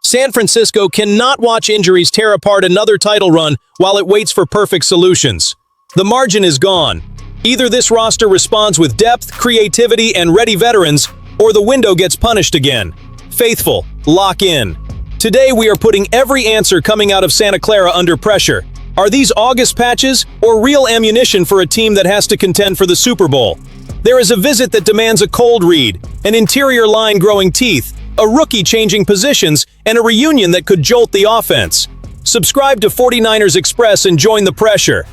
San Francisco cannot watch injuries tear apart another title run while it waits for perfect solutions. The margin is gone. Either this roster responds with depth, creativity, and ready veterans, or the window gets punished again. Faithful, lock in. Today we are putting every answer coming out of Santa Clara under pressure. Are these August patches or real ammunition for a team that has to contend for the Super Bowl? There is a visit that demands a cold read, an interior line growing teeth, a rookie changing positions, and a reunion that could jolt the offense. Subscribe to 49ers Express and join the pressure.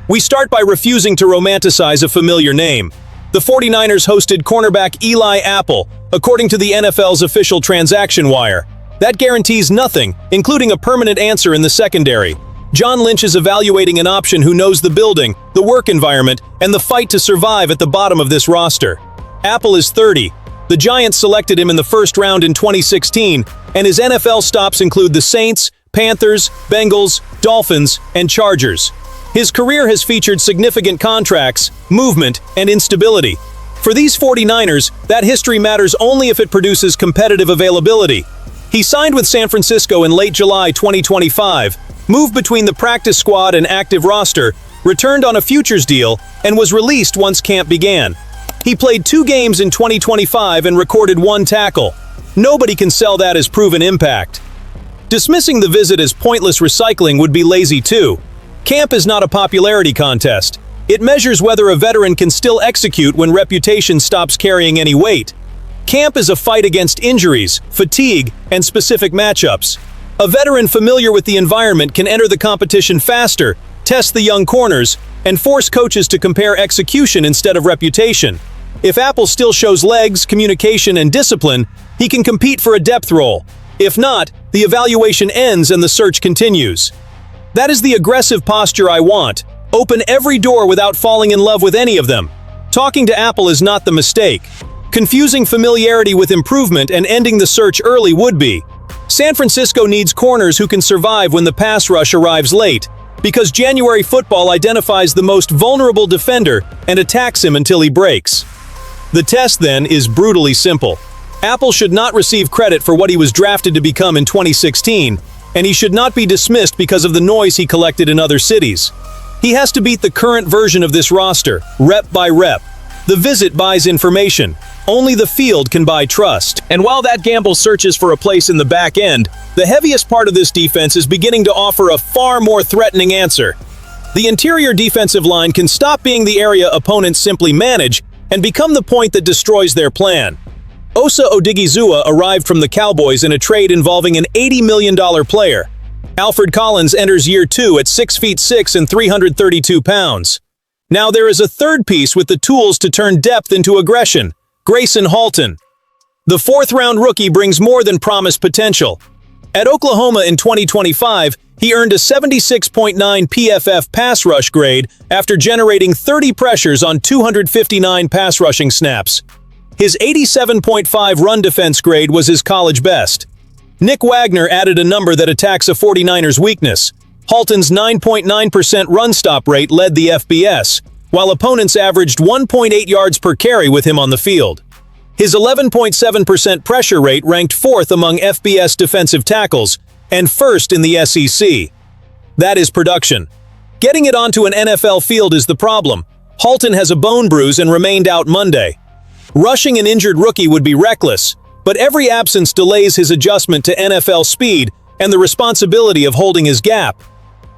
We start by refusing to romanticize a familiar name. The 49ers hosted cornerback Eli Apple, according to the NFL's official transaction wire. That guarantees nothing, including a permanent answer in the secondary. John Lynch is evaluating an option who knows the building, the work environment, and the fight to survive at the bottom of this roster. Apple is 30. The Giants selected him in the first round in 2016, and his NFL stops include the Saints, Panthers, Bengals, Dolphins, and Chargers. His career has featured significant contracts, movement, and instability. For these 49ers, that history matters only if it produces competitive availability. He signed with San Francisco in late July 2025, moved between the practice squad and active roster, returned on a futures deal, and was released once camp began. He played 2 games in 2025 and recorded 1 tackle. Nobody can sell that as proven impact. Dismissing the visit as pointless recycling would be lazy too. Camp is not a popularity contest. It measures whether a veteran can still execute when reputation stops carrying any weight. Camp is a fight against injuries, fatigue, and specific matchups. A veteran familiar with the environment can enter the competition faster, test the young corners, and force coaches to compare execution instead of reputation. If Apple still shows legs, communication, and discipline, he can compete for a depth role. If not, the evaluation ends and the search continues. That is the aggressive posture I want. Open every door without falling in love with any of them. Talking to Apple is not the mistake. Confusing familiarity with improvement and ending the search early would be. San Francisco needs corners who can survive when the pass rush arrives late, because January football identifies the most vulnerable defender and attacks him until he breaks. The test, then, is brutally simple. Apple should not receive credit for what he was drafted to become in 2016, and he should not be dismissed because of the noise he collected in other cities. He has to beat the current version of this roster, rep by rep. The visit buys information. Only the field can buy trust. And while that gamble searches for a place in the back end, the heaviest part of this defense is beginning to offer a far more threatening answer. The interior defensive line can stop being the area opponents simply manage and become the point that destroys their plan. Osa Odigizua arrived from the Cowboys in a trade involving an $80 million player. Alfred Collins enters year 2 at 6'6" and 332 pounds. Now there is a third piece with the tools to turn depth into aggression: Grayson Halton. The 4th-round rookie brings more than promised potential. At Oklahoma in 2025, he earned a 76.9 PFF pass rush grade after generating 30 pressures on 259 pass rushing snaps. His 87.5 run defense grade was his college best. Nick Wagner added a number that attacks a 49ers weakness. Halton's 9.9% run stop rate led the FBS, while opponents averaged 1.8 yards per carry with him on the field. His 11.7% pressure rate ranked 4th among FBS defensive tackles and 1st in the SEC. That is production. Getting it onto an NFL field is the problem. Halton has a bone bruise and remained out Monday. Rushing an injured rookie would be reckless, but every absence delays his adjustment to NFL speed and the responsibility of holding his gap.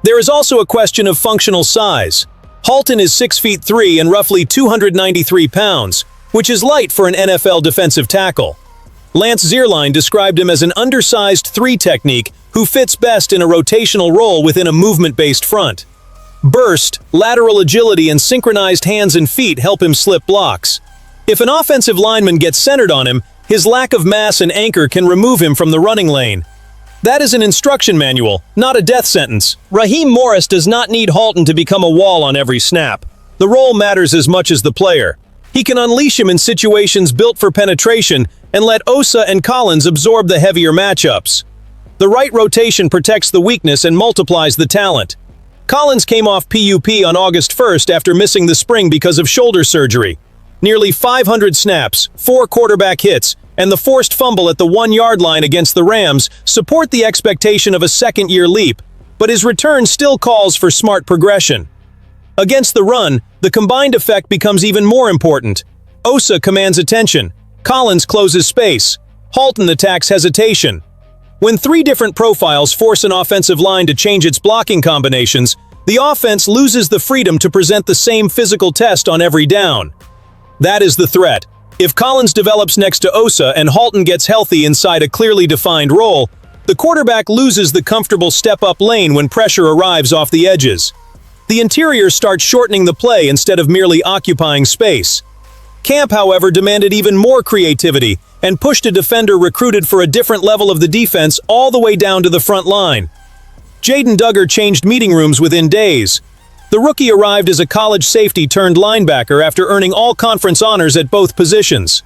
There is also a question of functional size. Halton is 6'3" and roughly 293 pounds, which is light for an NFL defensive tackle. Lance Zierlein described him as an undersized 3 technique who fits best in a rotational role within a movement-based front. Burst, lateral agility, and synchronized hands and feet help him slip blocks. If an offensive lineman gets centered on him, his lack of mass and anchor can remove him from the running lane. That is an instruction manual, not a death sentence. Raheem Morris does not need Halton to become a wall on every snap. The role matters as much as the player. He can unleash him in situations built for penetration and let Osa and Collins absorb the heavier matchups. The right rotation protects the weakness and multiplies the talent. Collins came off PUP on August 1st after missing the spring because of shoulder surgery. Nearly 500 snaps, 4 quarterback hits, and the forced fumble at the 1-yard line against the Rams support the expectation of a second-year leap, but his return still calls for smart progression. Against the run, the combined effect becomes even more important. Osa commands attention, Collins closes space, Halton attacks hesitation. When 3 different profiles force an offensive line to change its blocking combinations, the offense loses the freedom to present the same physical test on every down. That is the threat. If Collins develops next to Osa and Halton gets healthy inside a clearly defined role, the quarterback loses the comfortable step-up lane when pressure arrives off the edges. The interior starts shortening the play instead of merely occupying space. Camp, however, demanded even more creativity and pushed a defender recruited for a different level of the defense all the way down to the front line. Jaden Duggar changed meeting rooms within days. The rookie arrived as a college safety turned linebacker after earning all-conference honors at both positions.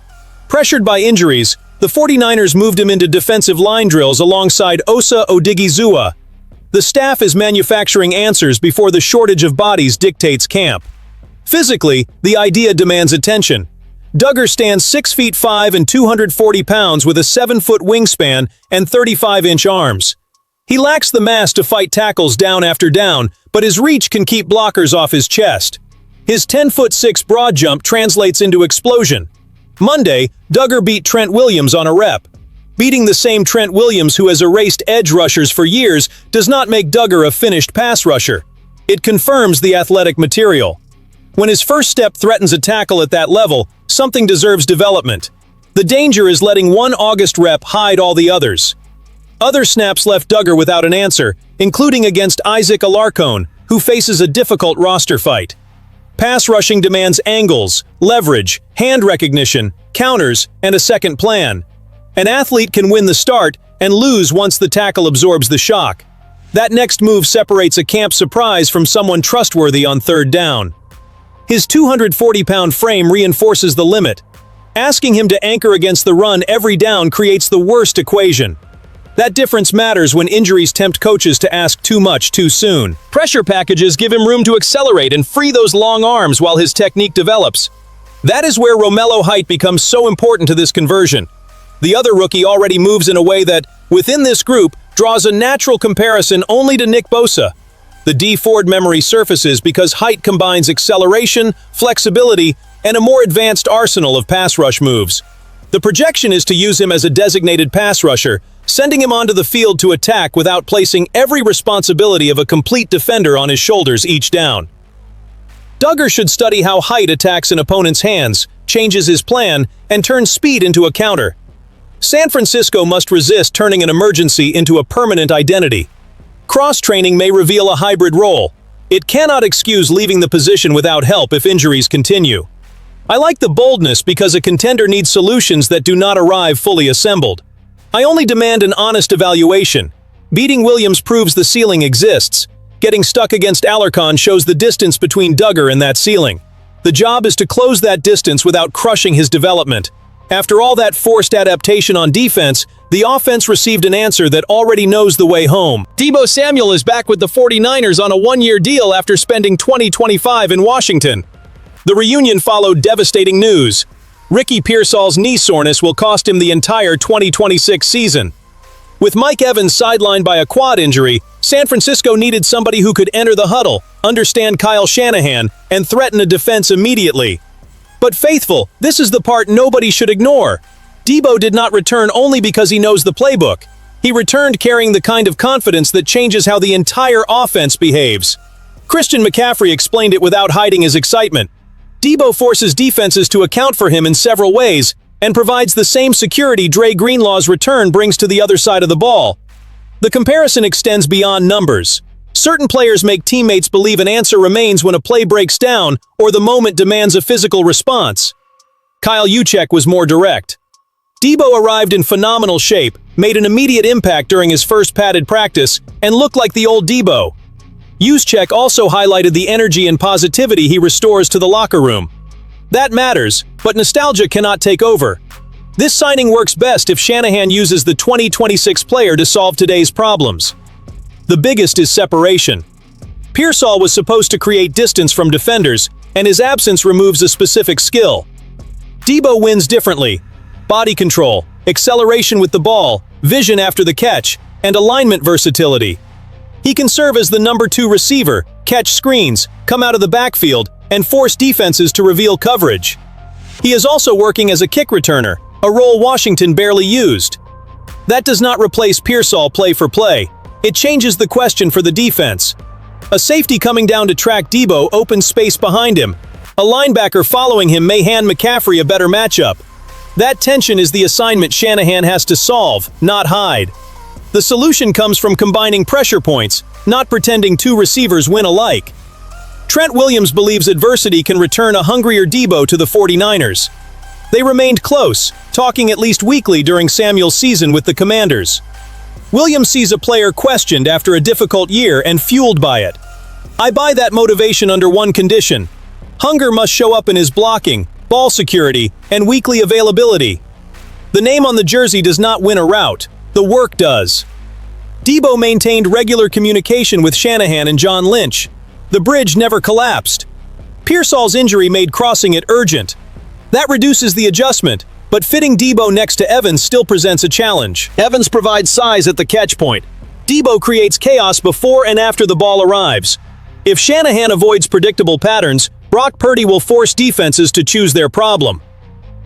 Pressured by injuries, the 49ers moved him into defensive line drills alongside Osa Odigizua. The staff is manufacturing answers before the shortage of bodies dictates camp. Physically, the idea demands attention. Duggar stands 6 feet 5 and 240 pounds with a 7-foot wingspan and 35-inch arms. He lacks the mass to fight tackles down after down, but his reach can keep blockers off his chest. His 10'6" broad jump translates into explosion. Monday, Duggar beat Trent Williams on a rep. Beating the same Trent Williams who has erased edge rushers for years does not make Duggar a finished pass rusher. It confirms the athletic material. When his first step threatens a tackle at that level, something deserves development. The danger is letting one August rep hide all the others. Other snaps left Duggar without an answer, including against Isaac Alarcon, who faces a difficult roster fight. Pass rushing demands angles, leverage, hand recognition, counters, and a second plan. An athlete can win the start and lose once the tackle absorbs the shock. That next move separates a camp surprise from someone trustworthy on third down. His 240-pound frame reinforces the limit. Asking him to anchor against the run every down creates the worst equation. That difference matters when injuries tempt coaches to ask too much too soon. Pressure packages give him room to accelerate and free those long arms while his technique develops. That is where Romello height becomes so important to this conversion. The other rookie already moves in a way that, within this group, draws a natural comparison only to Nick Bosa. The D Ford memory surfaces because height combines acceleration, flexibility, and a more advanced arsenal of pass rush moves. The projection is to use him as a designated pass rusher, sending him onto the field to attack without placing every responsibility of a complete defender on his shoulders each down. Duggar should study how height attacks an opponent's hands, changes his plan, and turns speed into a counter. San Francisco must resist turning an emergency into a permanent identity. Cross-training may reveal a hybrid role. It cannot excuse leaving the position without help if injuries continue. I like the boldness because a contender needs solutions that do not arrive fully assembled. I only demand an honest evaluation. Beating Williams proves the ceiling exists. Getting stuck against Alarcon shows the distance between Duggar and that ceiling. The job is to close that distance without crushing his development. After all that forced adaptation on defense, the offense received an answer that already knows the way home. Deebo Samuel is back with the 49ers on a 1-year deal after spending 2025 in Washington. The reunion followed devastating news. Ricky Pearsall's knee soreness will cost him the entire 2026 season. With Mike Evans sidelined by a quad injury, San Francisco needed somebody who could enter the huddle, understand Kyle Shanahan, and threaten a defense immediately. But faithful, this is the part nobody should ignore. Deebo did not return only because he knows the playbook. He returned carrying the kind of confidence that changes how the entire offense behaves. Christian McCaffrey explained it without hiding his excitement. Deebo forces defenses to account for him in several ways and provides the same security Dre Greenlaw's return brings to the other side of the ball. The comparison extends beyond numbers. Certain players make teammates believe an answer remains when a play breaks down or the moment demands a physical response. Kyle Juszczyk was more direct. Deebo arrived in phenomenal shape, made an immediate impact during his first padded practice, and looked like the old Deebo. Juszczyk also highlighted the energy and positivity he restores to the locker room. That matters, but nostalgia cannot take over. This signing works best if Shanahan uses the 2026 player to solve today's problems. The biggest is separation. Pearsall was supposed to create distance from defenders, and his absence removes a specific skill. Deebo wins differently. body control, acceleration with the ball, vision after the catch, and alignment versatility. He can serve as the number 2 receiver, catch screens, come out of the backfield, and force defenses to reveal coverage. He is also working as a kick returner, a role Washington barely used. That does not replace Pearsall play for play. It changes the question for the defense. A safety coming down to track Deebo opens space behind him. A linebacker following him may hand McCaffrey a better matchup. That tension is the assignment Shanahan has to solve, not hide. The solution comes from combining pressure points, not pretending 2 receivers win alike. Trent Williams believes adversity can return a hungrier Deebo to the 49ers. They remained close, talking at least weekly during Samuel's season with the Commanders. Williams sees a player questioned after a difficult year and fueled by it. I buy that motivation under one condition. Hunger must show up in his blocking, ball security, and weekly availability. The name on the jersey does not win a route, the work does. Deebo maintained regular communication with Shanahan and John Lynch. The bridge never collapsed. Pearsall's injury made crossing it urgent. That reduces the adjustment, but fitting Deebo next to Evans still presents a challenge. Evans provides size at the catch point. Deebo creates chaos before and after the ball arrives. If Shanahan avoids predictable patterns, Brock Purdy will force defenses to choose their problem.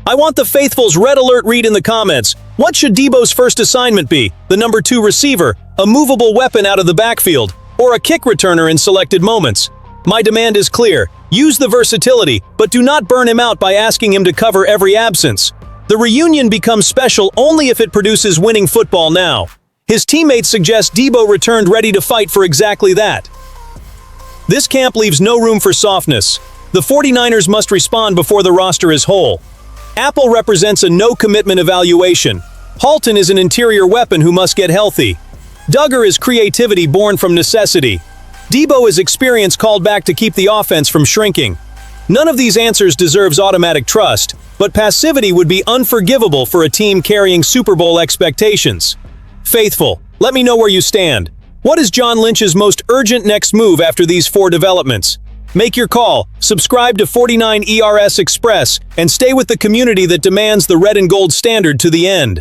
I want the faithful's red alert read in the comments. What should Deebo's first assignment be? The number 2 receiver, a movable weapon out of the backfield, or a kick returner in selected moments? My demand is clear. Use the versatility, but do not burn him out by asking him to cover every absence. The reunion becomes special only if it produces winning football now. His teammates suggest Deebo returned ready to fight for exactly that. This camp leaves no room for softness. The 49ers must respond before the roster is whole. Apple represents a no-commitment evaluation. Halton is an interior weapon who must get healthy. Duggar is creativity born from necessity. Deebo is experience called back to keep the offense from shrinking. None of these answers deserves automatic trust, but passivity would be unforgivable for a team carrying Super Bowl expectations. Faithful, let me know where you stand. What is John Lynch's most urgent next move after these 4 developments? Make your call, subscribe to 49ers Express, and stay with the community that demands the red and gold standard to the end.